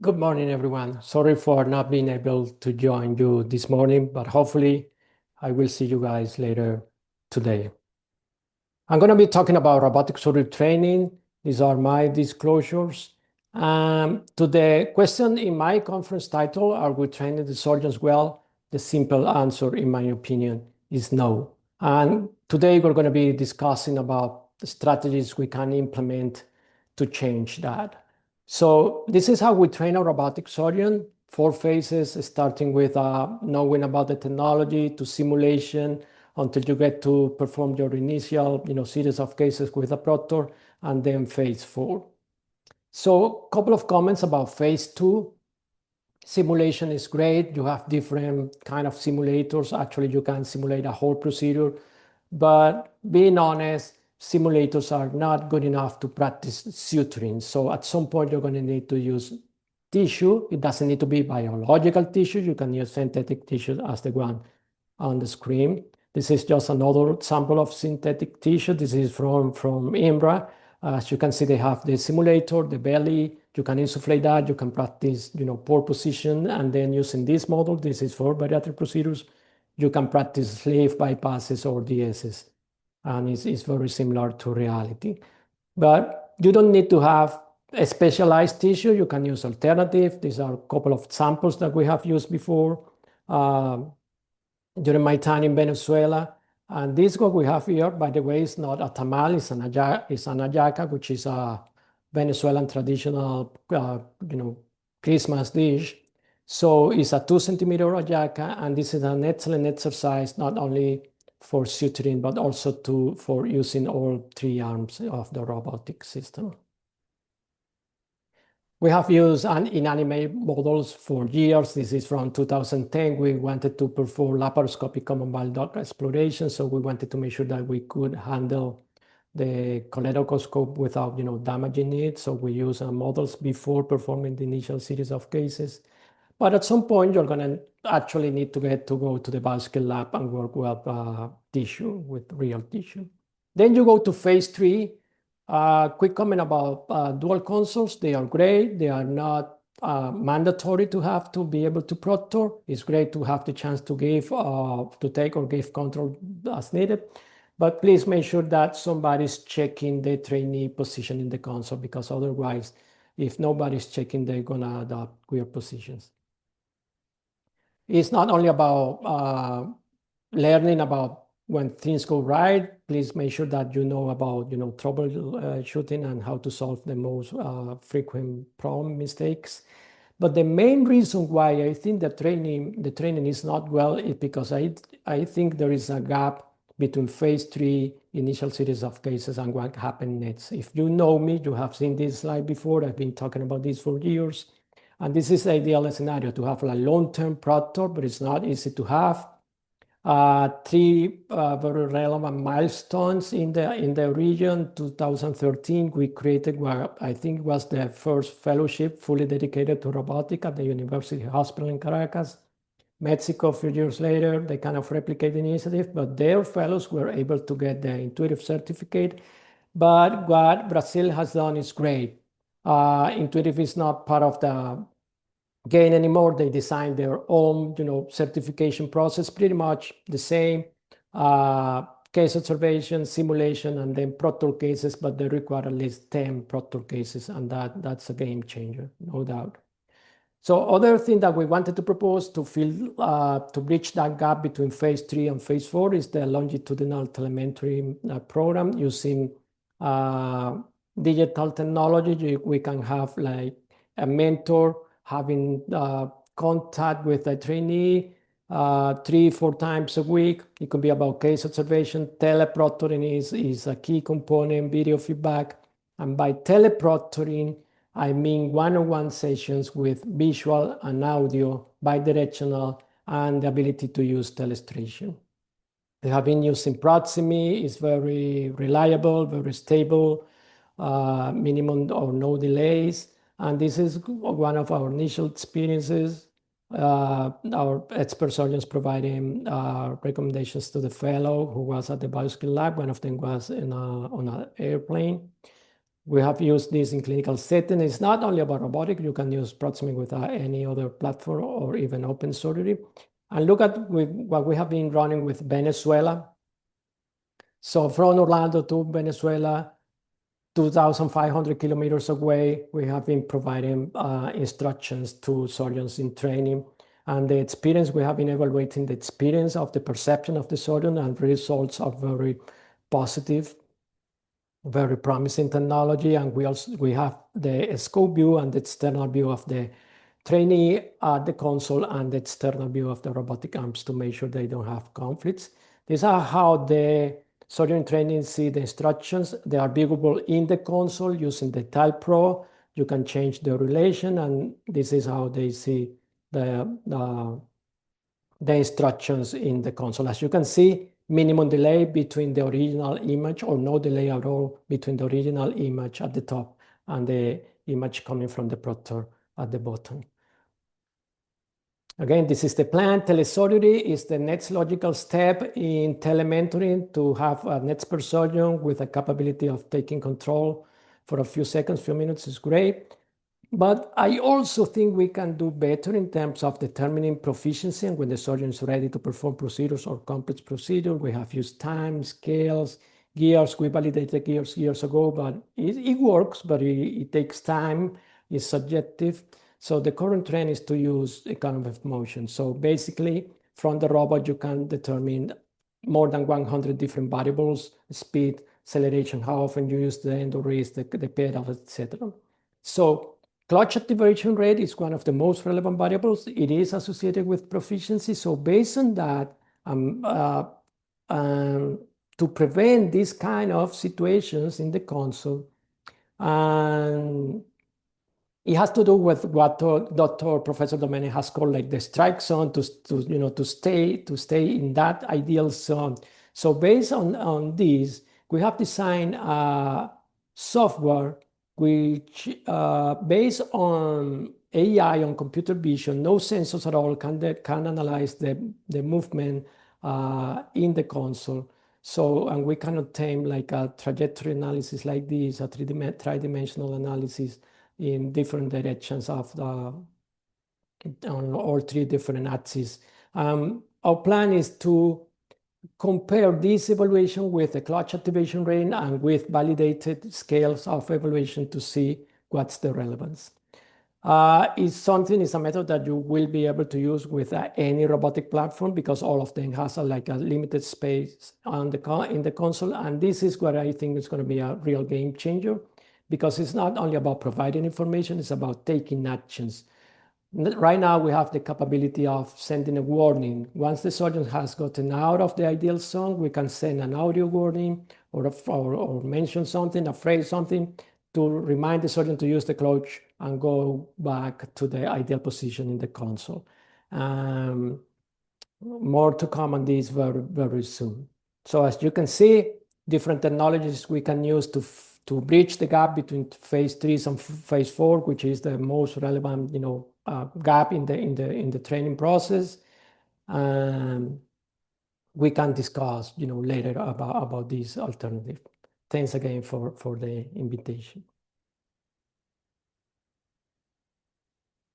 Good morning, everyone. Sorry for not being able to join you this morning, but hopefully I will see you guys later today. I'm going to be talking about robotic surgery training. These are my disclosures. To the question in my conference title, are we training the surgeons well? The simple answer, in my opinion, is no. And today we're going to be discussing about the strategies we can implement to change that. So this is how we train a robotic surgeon. 4 phases, starting with knowing about the technology to simulation, until you get to perform your initial, series of cases with a proctor, and then phase 4. So a couple of comments about phase 2. Simulation is great. You have different kind of simulators. Actually, you can simulate a whole procedure, but being honest, simulators are not good enough to practice suturing. So at some point, you're going to need to use tissue. It doesn't need to be biological tissue. You can use synthetic tissue as the one on the screen. This is just another sample of synthetic tissue. This is from IMBRA. As you can see, they have the simulator, the belly. You can insufflate that. You can practice, pore position. And then using this model, this is for bariatric procedures, you can practice sleeve bypasses or DSs. And it's very similar to reality. But you don't need to have a specialized tissue. You can use alternative. These are a couple of samples that we have used before. During my time in Venezuela. And this what we have here, by the way, is not a tamal, it's an hallaca, which is a Venezuelan traditional, Christmas dish. So it's a 2-centimeter hallaca, and this is an excellent exercise, not only for suturing, but also for using all 3 arms of the robotic system. We have used inanimate models for years. This is from 2010. We wanted to perform laparoscopic common bile duct exploration, so we wanted to make sure that we could handle the cholecystoscope without, damaging it. So we use models before performing the initial series of cases. But at some point, you're going to actually need to go to the bioscale lab and work with tissue, with real tissue. Then you go to phase 3. Quick comment about dual consoles. They are great. They are not mandatory to be able to proctor. It's great to have the chance to take or give control as needed. But please make sure that somebody's checking the trainee position in the console, because otherwise, if nobody's checking, they're going to adopt weird positions. It's not only about learning about when things go right. Please make sure that you know about troubleshooting and how to solve the most frequent problem mistakes. But the main reason why I think the training is not well is because I think there is a gap between phase 3 initial series of cases and what happened next. If you know me, you have seen this slide before. I've been talking about this for years. And this is the ideal scenario, to have a long-term proctor, but it's not easy to have. 3 very relevant milestones in the region. 2013, we created what I think was the first fellowship fully dedicated to robotic at the University Hospital in Caracas. Mexico, a few years later, they kind of replicate the initiative, but their fellows were able to get the intuitive certificate. But what Brazil has done is great. Intuitive is not part of the game anymore. They designed their own, certification process, pretty much the same. Case observation, simulation, and then proctor cases, but they require at least 10 proctor cases, and that's a game changer, no doubt. So other thing that we wanted to propose to bridge that gap between phase 3 and phase 4 is the longitudinal telemetry program using digital technology. We can have like a mentor having contact with a trainee 3-4 times a week. It could be about case observation. Teleproctoring is a key component, video feedback. And by teleproctoring, I mean one-on-one sessions with visual and audio, bidirectional, and the ability to use telestration. They have been using Proximy. It's very reliable, very stable, minimum or no delays. And this is one of our initial experiences. Our expert surgeons providing recommendations to the fellow who was at the bioscale lab. One of them was on an airplane. We have used this in clinical setting. It's not only about robotic. You can use proximate with any other platform or even open surgery. And look at what we have been running with Venezuela. So from Orlando to Venezuela, 2,500 kilometers away, we have been providing instructions to surgeons in training. And the experience, we have been evaluating the experience of the perception of the surgeon, and results are very positive, very promising technology. And we have the scope view and the external view of the trainee at the console, and the external view of the robotic arms to make sure they don't have conflicts. These are how the surgeon training see the instructions. They are viewable in the console using the Tile Pro. You can change the relation, and this is how they see the instructions in the console. As you can see, minimum delay between the original image, or no delay at all between the original image at the top and the image coming from the proctor at the bottom. Again, this is the plan. Telesurgery is the next logical step in telementoring, to have an expert surgeon with a capability of taking control for a few seconds, few minutes is great. But I also think we can do better in terms of determining proficiency, and when the surgeon is ready to perform procedures or complex procedures. We have used time, scales, gears. We validated gears years ago, but it works, but it takes time, it's subjective. So the current trend is to use economy of motion. So basically, from the robot, you can determine more than 100 different variables: speed, acceleration, how often you use the endo raise, the pedal, etc. So clutch activation rate is one of the most relevant variables. It is associated with proficiency. So based on that, to prevent these kind of situations in the console, and it has to do with what Dr. Professor Domene has called like the strike zone, to stay in that ideal zone. So based on this, we have designed software which, based on AI, on computer vision, no sensors at all, can analyze the movement in the console. So, and we can obtain like a trajectory analysis like this, a three-dimensional analysis in different directions of on all three different axes. Our plan is to compare this evaluation with the clutch activation rate and with validated scales of evaluation to see what's the relevance. It's a method that you will be able to use with any robotic platform, because all of them has a limited space in the console. And this is where I think is going to be a real game changer, because it's not only about providing information, it's about taking actions. Right now, we have the capability of sending a warning. Once the surgeon has gotten out of the ideal zone, we can send an audio warning or mention something, a phrase, something to remind the surgeon to use the clutch and go back to the ideal position in the console. More to come on this very, very soon. So as you can see, different technologies we can use to bridge the gap between phase 3 and phase 4, which is the most relevant, gap in the training process. We can discuss, later about this alternative. Thanks again for the invitation.